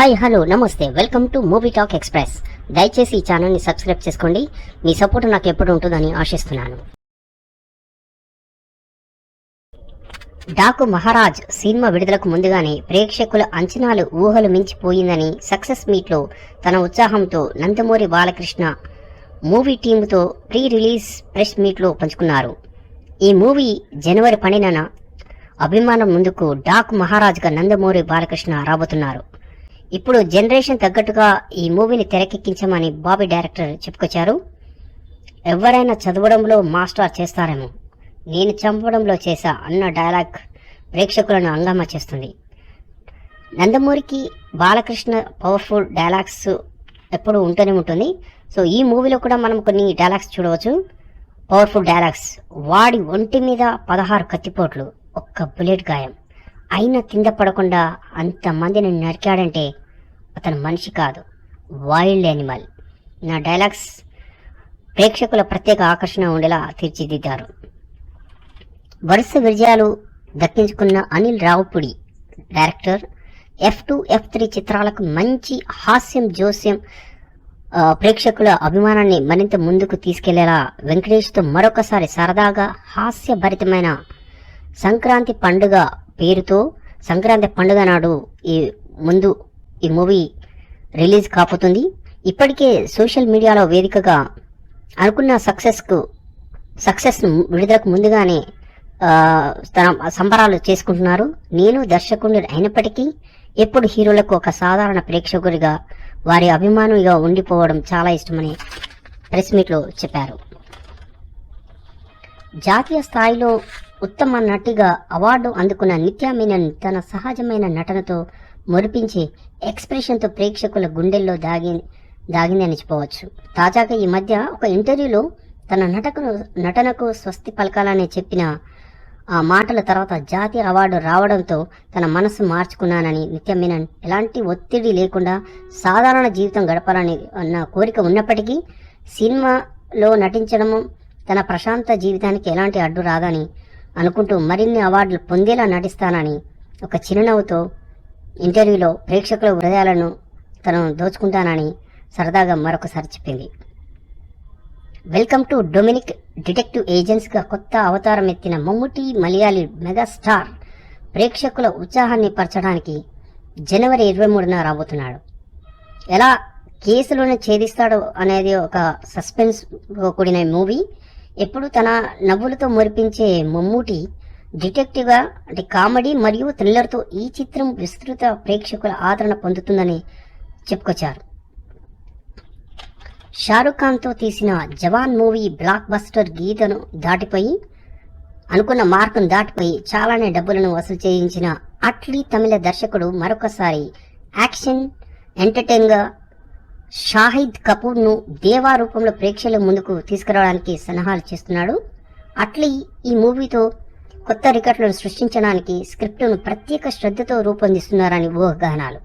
Hi hello నమస్తే welcome to movie talk express. దయచేసి ఈ ఛానల్ని సబ్స్క్రైబ్ చేసుకోండి. మీ సపోర్ట్ నాకు ఎప్పుడు ఉంటుందని ఆశిస్తున్నాను. డాకు మహారాజ్ సినిమా విడుదలకు ముందుగానే ప్రేక్షకుల అంచనాలు ఊహలు మించిపోయిందని సక్సెస్ మీట్లో తన ఉత్సాహంతో నందమూరి బాలకృష్ణ మూవీ టీముతో ప్రీ రిలీజ్ ప్రెస్ మీట్లో పంచుకున్నారు. ఈ మూవీ జనవరి 12న అభిమానం ముందుకు డాకు మహారాజ్గా నందమూరి బాలకృష్ణ రాబోతున్నారు. ఇప్పుడు జనరేషన్ తగ్గట్టుగా ఈ మూవీని తెరకెక్కించమని బాబీ డైరెక్టర్ చెప్పుకొచ్చారు. ఎవరైనా చదవడంలో మాస్టర్ చేస్తారేమో, నేను చంపడంలో చేశా అన్న డైలాగ్ ప్రేక్షకులను హంగామా చేస్తుంది. నందమూరికి బాలకృష్ణ పవర్ఫుల్ డైలాగ్స్ ఎప్పుడు ఉంటూనే ఉంటుంది. సో ఈ మూవీలో కూడా మనం కొన్ని డైలాగ్స్ చూడవచ్చు. Powerful dialogues. వాడి ఒంటి మీద 16 కత్తిపోట్లు, ఒక్క బుల్లెట్ గాయం అయినా కింద పడకుండా అంతమందిని నరికాడంటే అతను మనిషి కాదు, వైల్డ్ యానిమల్. నా డైలాగ్స్ ప్రేక్షకుల ప్రత్యేక ఆకర్షణ ఉండేలా తీర్చిదిద్దారు. వరుస విజయాలు దక్కించుకున్న Anil Ravipudi director F2, F3 చిత్రాలకు మంచి హాస్యం జోస్యం ప్రేక్షకుల అభిమానాన్ని మరింత ముందుకు తీసుకెళ్లేలా వెంకటేష్తో మరొకసారి సరదాగా హాస్యభరితమైన సంక్రాంతి పండుగ పేరుతో సంక్రాంతి పండుగ నాడు ఈ మూవీ రిలీజ్ కాబోతుంది. ఇప్పటికే సోషల్ మీడియాలో వేదికగా అనుకున్న సక్సెస్ విడుదలకు ముందుగానే సంబరాలు చేసుకుంటున్నారు. నేను దర్శకుడు అయినప్పటికీ ఎప్పుడు హీరోలకు ఒక సాధారణ ప్రేక్షకుడిగా వారి అభిమానిగా ఉండిపోవడం చాలా ఇష్టమని ప్రెస్ మీట్లో చెప్పారు. జాతీయ స్థాయిలో ఉత్తమ నటిగా అవార్డు అందుకున్న నిత్యా మీనన్ తన సహజమైన నటనతో మురిపించే ఎక్స్ప్రెషన్తో ప్రేక్షకుల గుండెల్లో దాగిందని చెప్పవచ్చు. తాజాగా ఈ మధ్య ఒక ఇంటర్వ్యూలో తన నటనకు స్వస్తి పలకాలని చెప్పిన ఆ మాటల తర్వాత జాతీయ అవార్డు రావడంతో తన మనసు మార్చుకున్నానని నిత్యా మీనన్ ఎలాంటి ఒత్తిడి లేకుండా సాధారణ జీవితం గడపాలని అన్న కోరిక ఉన్నప్పటికీ సినిమాలో నటించడము తన ప్రశాంత జీవితానికి ఎలాంటి అడ్డు రాదని అనుకుంటూ మరిన్ని అవార్డులు పొందేలా నటిస్తానని ఒక చిరునవ్వుతో ఇంటర్వ్యూలో ప్రేక్షకుల హృదయాలను తను దోచుకుంటానని సరదాగా మరొకసారి చెప్పింది. వెల్కమ్ టు డొమినిక్ డిటెక్టివ్ ఏజెంట్స్గా కొత్త అవతారం ఎత్తిన మమ్ముటి మలయాళీ మెగాస్టార్ ప్రేక్షకుల ఉత్సాహాన్ని పరచడానికి జనవరి 23న రాబోతున్నాడు. ఎలా కేసులను ఛేదిస్తాడు అనేది ఒక సస్పెన్స్తో కూడిన మూవీ. ఎప్పుడు తన నవ్వులతో మురిపించే మమ్మూటి డిటెక్టివ్గా అంటే కామెడీ మరియు థ్రిల్లర్తో ఈ చిత్రం విస్తృత ప్రేక్షకుల ఆదరణ పొందుతుందని చెప్పుకొచ్చారు. షారుఖ్ ఖాన్తో తీసిన జవాన్ మూవీ బ్లాక్ బస్టర్ గీతను దాటిపోయి అనుకున్న మార్కును దాటిపోయి చాలానే డబ్బులను వసూలు చేయించిన అట్లీ తమిళ దర్శకుడు మరొకసారి యాక్షన్ ఎంటర్టైన్గా షాహిద్ కపూర్ను దేవా రూపంలో ప్రేక్షకుల ముందుకు తీసుకురావడానికి సన్నాహాలు చేస్తున్నాడు. అట్లీ ఈ మూవీతో కొత్త రికార్డులను సృష్టించడానికి స్క్రిప్టును ప్రత్యేక శ్రద్ధతో రూపొందిస్తున్నారని ఊహాగానాలు.